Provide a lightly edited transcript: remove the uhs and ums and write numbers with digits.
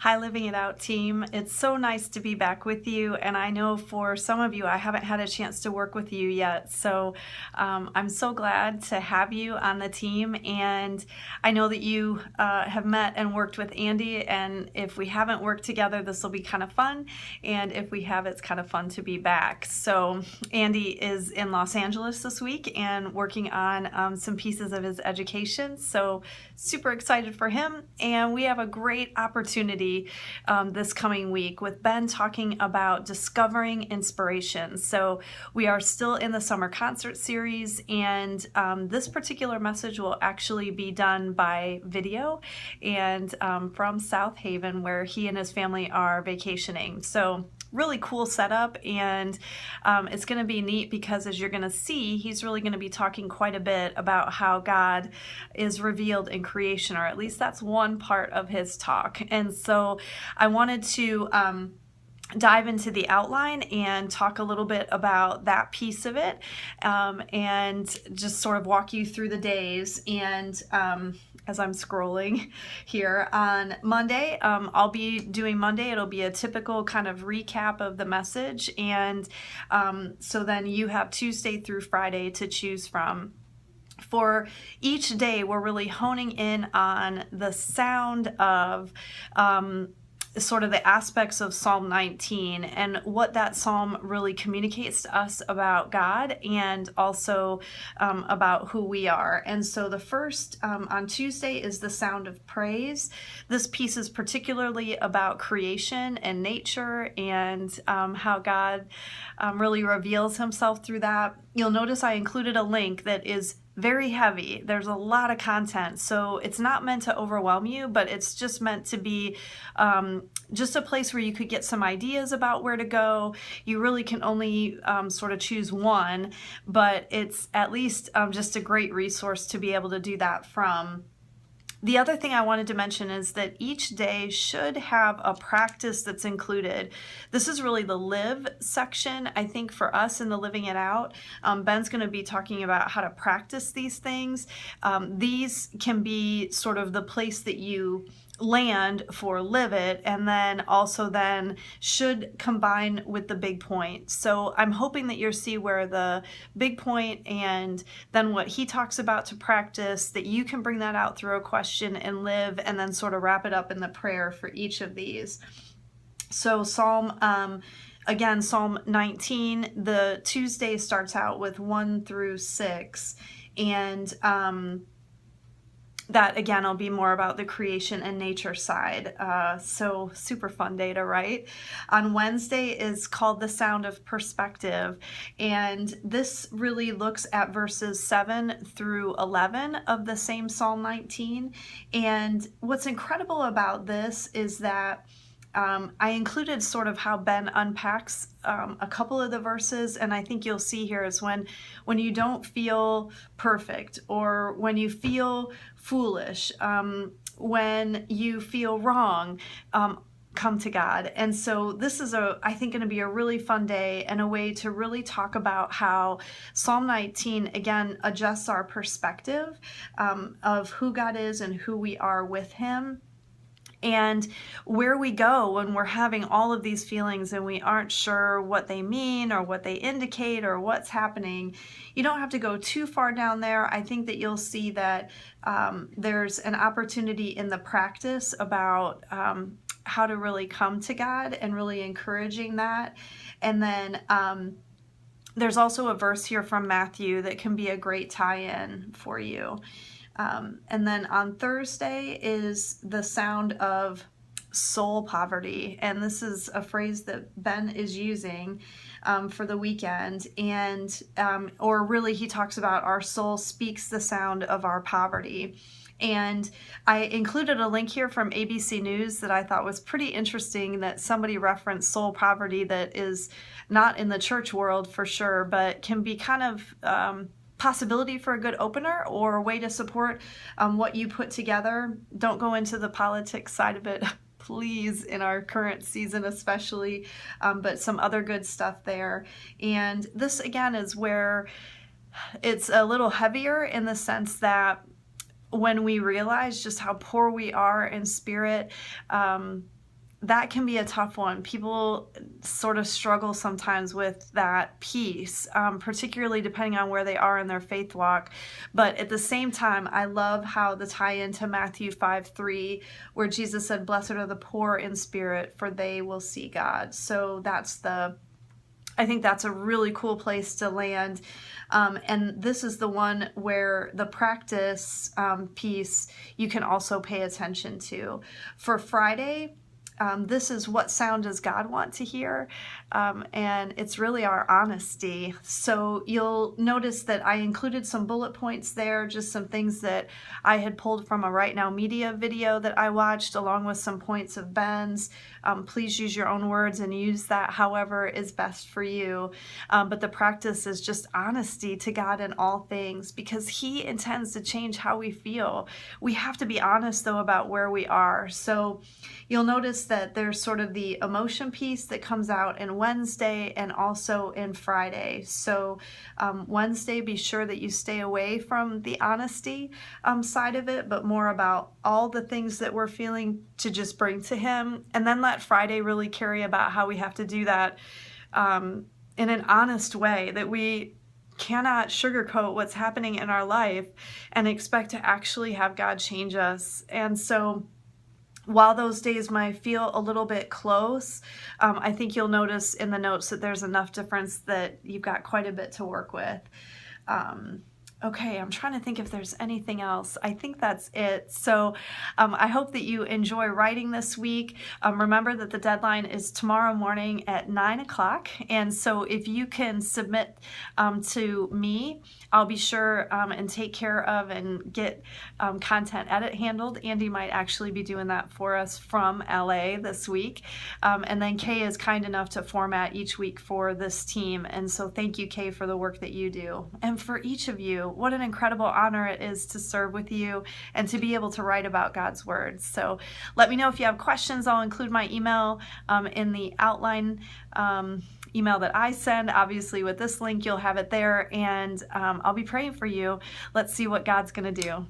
Hi, Living It Out team. It's so nice to be back with you. And I know for some of you, I haven't had a chance to work with you yet. So I'm so glad to have you on the team. And I know that you have met and worked with Andy. And if we haven't worked together, this will be kind of fun. And if we have, it's kind of fun to be back. So Andy is in Los Angeles this week and working on some pieces of his education. So super excited for him. And we have a great opportunity this coming week with Ben talking about discovering inspiration. So we are still in the summer concert series, and this particular message will actually be done by video and from South Haven, where he and his family are vacationing. So really cool setup, and it's going to be neat because, as you're going to see, he's really going to be talking quite a bit about how God is revealed in creation, or at least that's one part of his talk. And so I wanted to dive into the outline and talk a little bit about that piece of it, and just sort of walk you through the days. And as I'm scrolling here on Monday, I'll be doing Monday. It'll be a typical kind of recap of the message. And so then you have Tuesday through Friday to choose from. For each day, we're really honing in on the sound of sort of the aspects of Psalm 19 and what that psalm really communicates to us about God, and also about who we are. And so the first on Tuesday is the sound of praise. This piece is particularly about creation and nature, and how God really reveals himself through that. You'll notice I included a link that is very heavy. There's a lot of content, so it's not meant to overwhelm you, but it's just meant to be just a place where you could get some ideas about where to go. You really can only sort of choose one, but it's at least just a great resource to be able to do that from. The other thing I wanted to mention is that each day should have a practice that's included. This is really the live section, I think, for us in the Living It Out. Ben's going to be talking about how to practice these things. These can be sort of the place that you land for live it, and then also then should combine with the big point. So I'm hoping that you'll see where the big point and then what he talks about to practice, that you can bring that out through a question and live, and then sort of wrap it up in the prayer for each of these. So Psalm 19, the Tuesday starts out with 1 through 6, and that again will be more about the creation and nature side. So super fun data, right? On Wednesday is called The Sound of Perspective, and this really looks at verses 7 through 11 of the same Psalm 19. And what's incredible about this is that I included sort of how Ben unpacks a couple of the verses, and I think you'll see here is when you don't feel perfect, or when you feel foolish, when you feel wrong, come to God. And so this is I think going to be a really fun day, and a way to really talk about how Psalm 19 again adjusts our perspective of who God is and who we are with him. And where we go when we're having all of these feelings and we aren't sure what they mean or what they indicate or what's happening, you don't have to go too far down there. I think that you'll see that there's an opportunity in the practice about how to really come to God, and really encouraging that. And then there's also a verse here from Matthew that can be a great tie-in for you. And then on Thursday is the sound of soul poverty. And this is a phrase that Ben is using for the weekend. And, or really he talks about our soul speaks the sound of our poverty. And I included a link here from ABC News that I thought was pretty interesting, that somebody referenced soul poverty that is not in the church world for sure, but can be kind of possibility for a good opener or a way to support what you put together. Don't go into the politics side of it, please, in our current season especially, but some other good stuff there. And this again is where it's a little heavier, in the sense that when we realize just how poor we are in spirit, that can be a tough one. People sort of struggle sometimes with that peace, particularly depending on where they are in their faith walk. But at the same time, I love how the tie into Matthew 5:3, where Jesus said, "Blessed are the poor in spirit, for they will see God." So I think that's a really cool place to land. And this is the one where the practice piece you can also pay attention to. For Friday, this is what sound does God want to hear? And it's really our honesty. So you'll notice that I included some bullet points there, just some things that I had pulled from a Right Now Media video that I watched, along with some points of Ben's. Please use your own words and use that however is best for you. But the practice is just honesty to God in all things, because He intends to change how we feel. We have to be honest, though, about where we are. So you'll notice that there's sort of the emotion piece that comes out in Wednesday and also in Friday. So Wednesday, be sure that you stay away from the honesty side of it, but more about all the things that we're feeling to just bring to Him. And then let Friday really carry about how we have to do that in an honest way, that we cannot sugarcoat what's happening in our life and expect to actually have God change us. And so while those days might feel a little bit close, I think you'll notice in the notes that there's enough difference that you've got quite a bit to work with. Okay, I'm trying to think if there's anything else. I think that's it. So I hope that you enjoy writing this week. Remember that the deadline is tomorrow morning at 9 o'clock. And so if you can submit to me, I'll be sure and take care of and get content edit handled. Andy might actually be doing that for us from LA this week. And then Kay is kind enough to format each week for this team. And so thank you, Kay, for the work that you do. And for each of you, what an incredible honor it is to serve with you and to be able to write about God's words. So let me know if you have questions. I'll include my email in the outline email that I send. Obviously, with this link, you'll have it there, and I'll be praying for you. Let's see what God's going to do.